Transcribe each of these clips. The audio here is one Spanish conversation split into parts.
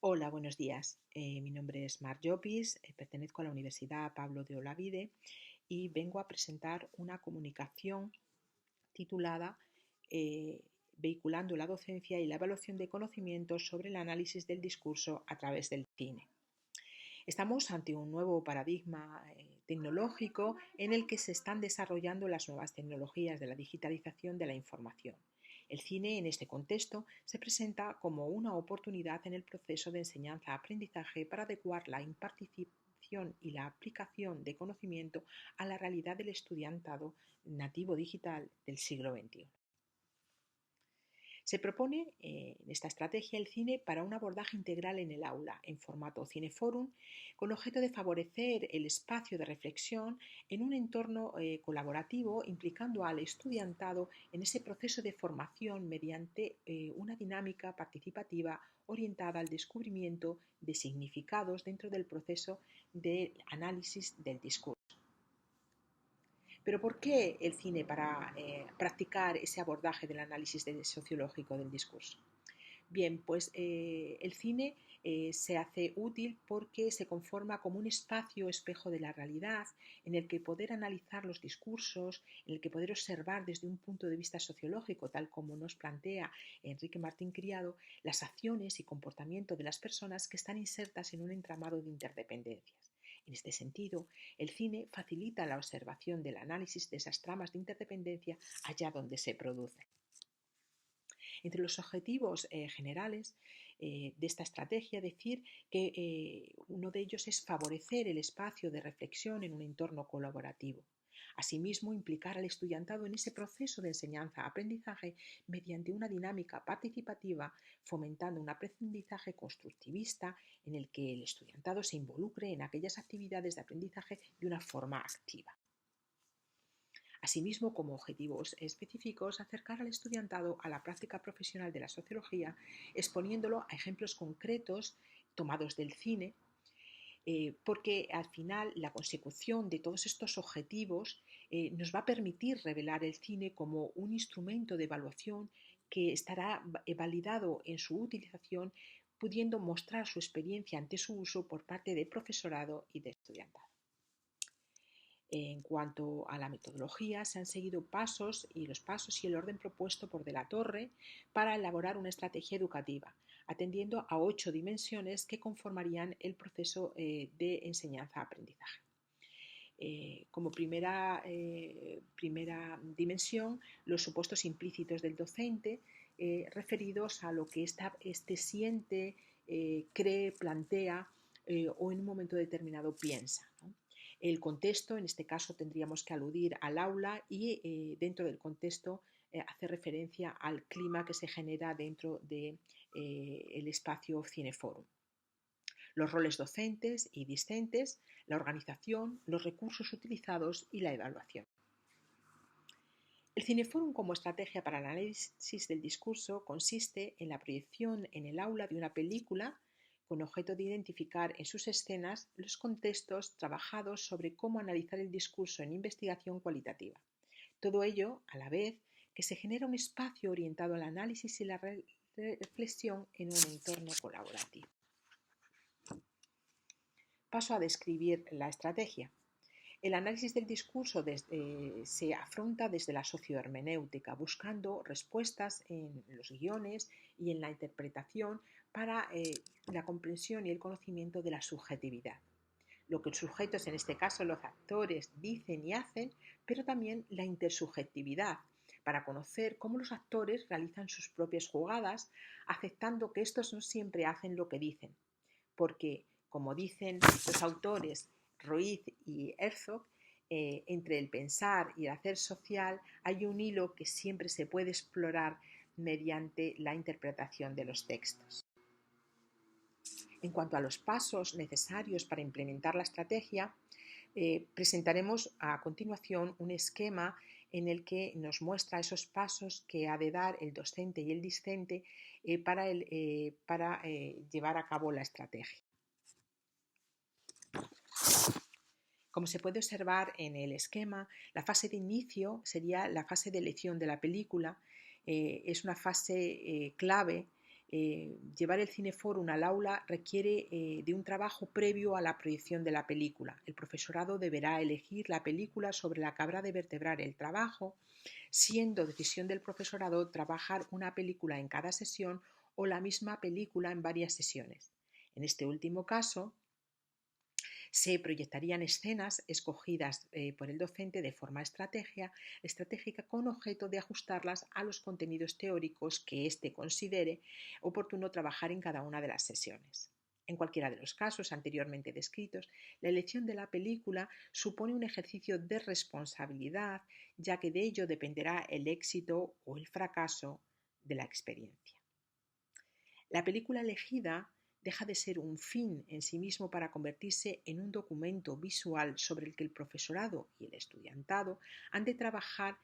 Hola, buenos días. Mi nombre es Mar Llopis, pertenezco a la Universidad Pablo de Olavide y vengo a presentar una comunicación titulada eh, Vehiculando la docencia y la evaluación de conocimientos sobre el análisis del discurso a través del cine. Estamos ante un nuevo paradigma tecnológico en el que se están desarrollando las nuevas tecnologías de la digitalización de la información. El cine, en este contexto, se presenta como una oportunidad en el proceso de enseñanza-aprendizaje para adecuar la impartición y la aplicación de conocimiento a la realidad del estudiantado nativo digital del siglo XXI. Se propone en esta estrategia el cine para un abordaje integral en el aula, en formato cineforum, con objeto de favorecer el espacio de reflexión en un entorno colaborativo, implicando al estudiantado en ese proceso de formación mediante una dinámica participativa orientada al descubrimiento de significados dentro del proceso de análisis del discurso. Pero ¿por qué el cine para practicar ese abordaje del análisis sociológico del discurso? Bien, pues el cine se hace útil porque se conforma como un espacio espejo de la realidad en el que poder analizar los discursos, en el que poder observar desde un punto de vista sociológico, tal como nos plantea Enrique Martín Criado, las acciones y comportamiento de las personas que están insertas en un entramado de interdependencias. En este sentido, el cine facilita la observación del análisis de esas tramas de interdependencia allá donde se producen. Entre los objetivos generales de esta estrategia, decir que uno de ellos es favorecer el espacio de reflexión en un entorno colaborativo. Asimismo, implicar al estudiantado en ese proceso de enseñanza-aprendizaje mediante una dinámica participativa, fomentando un aprendizaje constructivista en el que el estudiantado se involucre en aquellas actividades de aprendizaje de una forma activa. Asimismo, como objetivos específicos, acercar al estudiantado a la práctica profesional de la sociología, exponiéndolo a ejemplos concretos tomados del cine, porque al final la consecución de todos estos objetivos nos va a permitir revelar el cine como un instrumento de evaluación que estará validado en su utilización, pudiendo mostrar su experiencia ante su uso por parte de profesorado y de estudiantado. En cuanto a la metodología, se han seguido pasos y el orden propuesto por De la Torre para elaborar una estrategia educativa, atendiendo a 8 dimensiones que conformarían el proceso de enseñanza-aprendizaje. Como primera dimensión, los supuestos implícitos del docente, referidos a lo que éste siente, cree, plantea o en un momento determinado piensa, ¿no? El contexto, en este caso tendríamos que aludir al aula y dentro del contexto hacer referencia al clima que se genera dentro del espacio cineforum. Los roles docentes y discentes, la organización, los recursos utilizados y la evaluación. El cineforum como estrategia para el análisis del discurso consiste en la proyección en el aula de una película con objeto de identificar en sus escenas los contextos trabajados sobre cómo analizar el discurso en investigación cualitativa. Todo ello a la vez que se genera un espacio orientado al análisis y la reflexión en un entorno colaborativo. Paso a describir la estrategia. El análisis del discurso se afronta desde la sociohermenéutica, buscando respuestas en los guiones y en la interpretación para la comprensión y el conocimiento de la subjetividad. Lo que los sujetos, en este caso los actores, dicen y hacen, pero también la intersubjetividad, para conocer cómo los actores realizan sus propias jugadas, aceptando que estos no siempre hacen lo que dicen, porque, como dicen los autores Ruiz y Herzog, entre el pensar y el hacer social hay un hilo que siempre se puede explorar mediante la interpretación de los textos. En cuanto a los pasos necesarios para implementar la estrategia, presentaremos a continuación un esquema en el que nos muestra esos pasos que ha de dar el docente y el discente para llevar a cabo la estrategia. Como se puede observar en el esquema, la fase de inicio sería la fase de elección de la película. Es una fase clave Llevar el cineforum al aula requiere de un trabajo previo a la proyección de la película. El profesorado deberá elegir la película sobre la que habrá de vertebrar el trabajo, siendo decisión del profesorado trabajar una película en cada sesión o la misma película en varias sesiones. En este último caso, se proyectarían escenas escogidas por el docente de forma estratégica con objeto de ajustarlas a los contenidos teóricos que éste considere oportuno trabajar en cada una de las sesiones. En cualquiera de los casos anteriormente descritos, la elección de la película supone un ejercicio de responsabilidad, ya que de ello dependerá el éxito o el fracaso de la experiencia. La película elegida deja de ser un fin en sí mismo para convertirse en un documento visual sobre el que el profesorado y el estudiantado han de trabajar,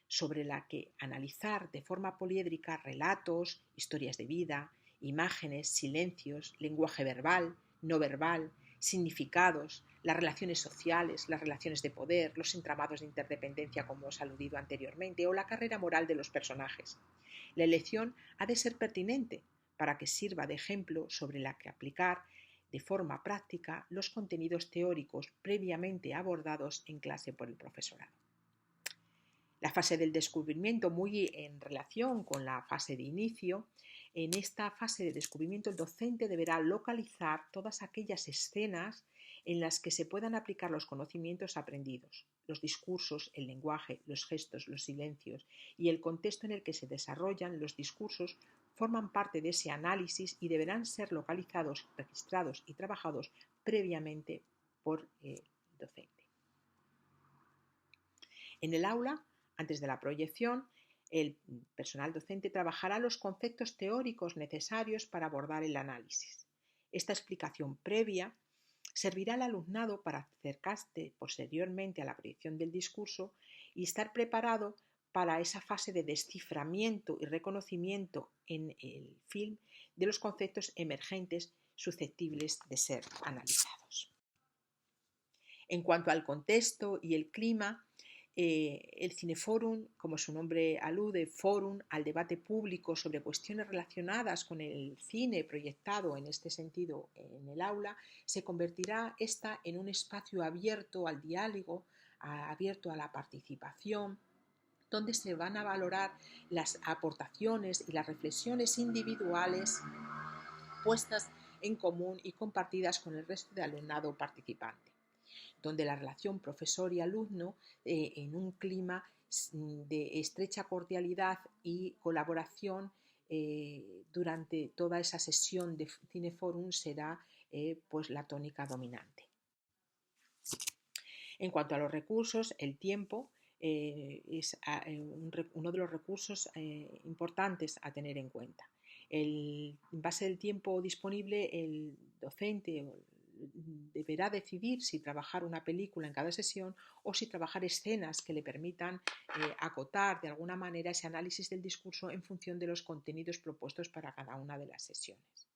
sobre la que analizar de forma poliédrica relatos, historias de vida, imágenes, silencios, lenguaje verbal, no verbal, significados, las relaciones sociales, las relaciones de poder, los entramados de interdependencia como os he aludido anteriormente, o la carrera moral de los personajes. La elección ha de ser pertinente para que sirva de ejemplo sobre la que aplicar de forma práctica los contenidos teóricos previamente abordados en clase por el profesorado. La fase del descubrimiento, muy en relación con la fase de inicio, en esta fase de descubrimiento el docente deberá localizar todas aquellas escenas en las que se puedan aplicar los conocimientos aprendidos, los discursos, el lenguaje, los gestos, los silencios y el contexto en el que se desarrollan los discursos forman parte de ese análisis y deberán ser localizados, registrados y trabajados previamente por el docente. En el aula, antes de la proyección, el personal docente trabajará los conceptos teóricos necesarios para abordar el análisis. Esta explicación previa servirá al alumnado para acercarse posteriormente a la proyección del discurso y estar preparado para esa fase de desciframiento y reconocimiento en el film de los conceptos emergentes susceptibles de ser analizados. En cuanto al contexto y el clima, el Cineforum, como su nombre alude, forum al debate público sobre cuestiones relacionadas con el cine proyectado en este sentido en el aula, se convertirá esta en un espacio abierto al diálogo, abierto a la participación, donde se van a valorar las aportaciones y las reflexiones individuales puestas en común y compartidas con el resto de alumnado participante, donde la relación profesor y alumno en un clima de estrecha cordialidad y colaboración durante toda esa sesión de Cineforum será pues la tónica dominante. En cuanto a los recursos, el tiempo es uno de los recursos importantes a tener en cuenta. En base al tiempo disponible, el docente deberá decidir si trabajar una película en cada sesión o si trabajar escenas que le permitan acotar de alguna manera ese análisis del discurso en función de los contenidos propuestos para cada una de las sesiones.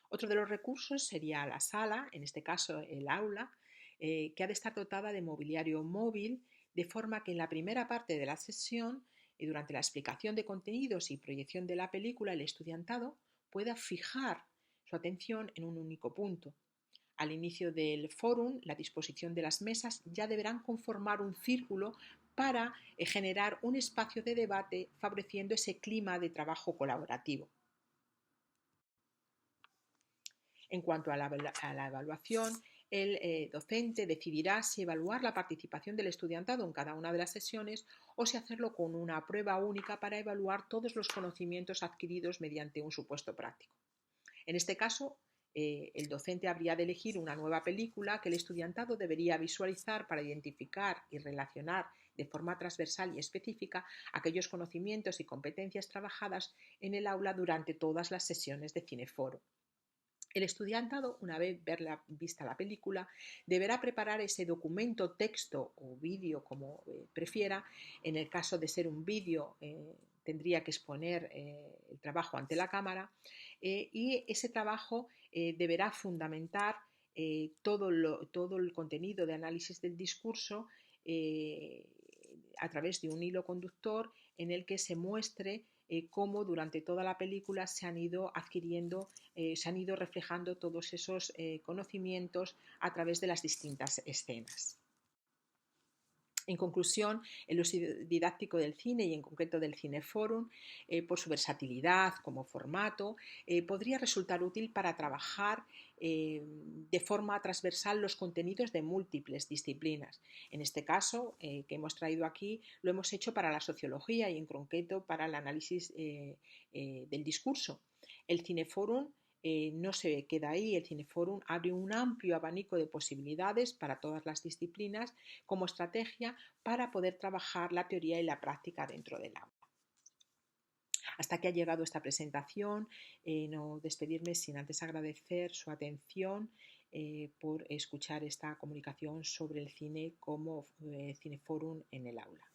Otro de los recursos sería la sala, en este caso el aula, que ha de estar dotada de mobiliario móvil, de forma que en la primera parte de la sesión y durante la explicación de contenidos y proyección de la película, el estudiantado pueda fijar su atención en un único punto. Al inicio del fórum, la disposición de las mesas ya deberán conformar un círculo para generar un espacio de debate favoreciendo ese clima de trabajo colaborativo. En cuanto a la evaluación, el docente decidirá si evaluar la participación del estudiantado en cada una de las sesiones o si hacerlo con una prueba única para evaluar todos los conocimientos adquiridos mediante un supuesto práctico. En este caso, el docente habría de elegir una nueva película que el estudiantado debería visualizar para identificar y relacionar de forma transversal y específica aquellos conocimientos y competencias trabajadas en el aula durante todas las sesiones de Cineforo. El estudiantado, una vez vista la película, deberá preparar ese documento, texto o vídeo, como prefiera. En el caso de ser un vídeo, tendría que exponer el trabajo ante la cámara y ese trabajo deberá fundamentar todo el contenido de análisis del discurso a través de un hilo conductor en el que se muestre cómo durante toda la película se han ido adquiriendo, se han ido reflejando todos esos conocimientos a través de las distintas escenas. En conclusión, el uso didáctico del cine y en concreto del Cineforum, por su versatilidad como formato, podría resultar útil para trabajar de forma transversal los contenidos de múltiples disciplinas. En este caso, que hemos traído aquí, lo hemos hecho para la sociología y en concreto para el análisis del discurso. El Cineforum no se queda ahí, el Cineforum abre un amplio abanico de posibilidades para todas las disciplinas como estrategia para poder trabajar la teoría y la práctica dentro del aula. Hasta aquí ha llegado esta presentación, no despedirme sin antes agradecer su atención por escuchar esta comunicación sobre el cine como Cineforum en el aula.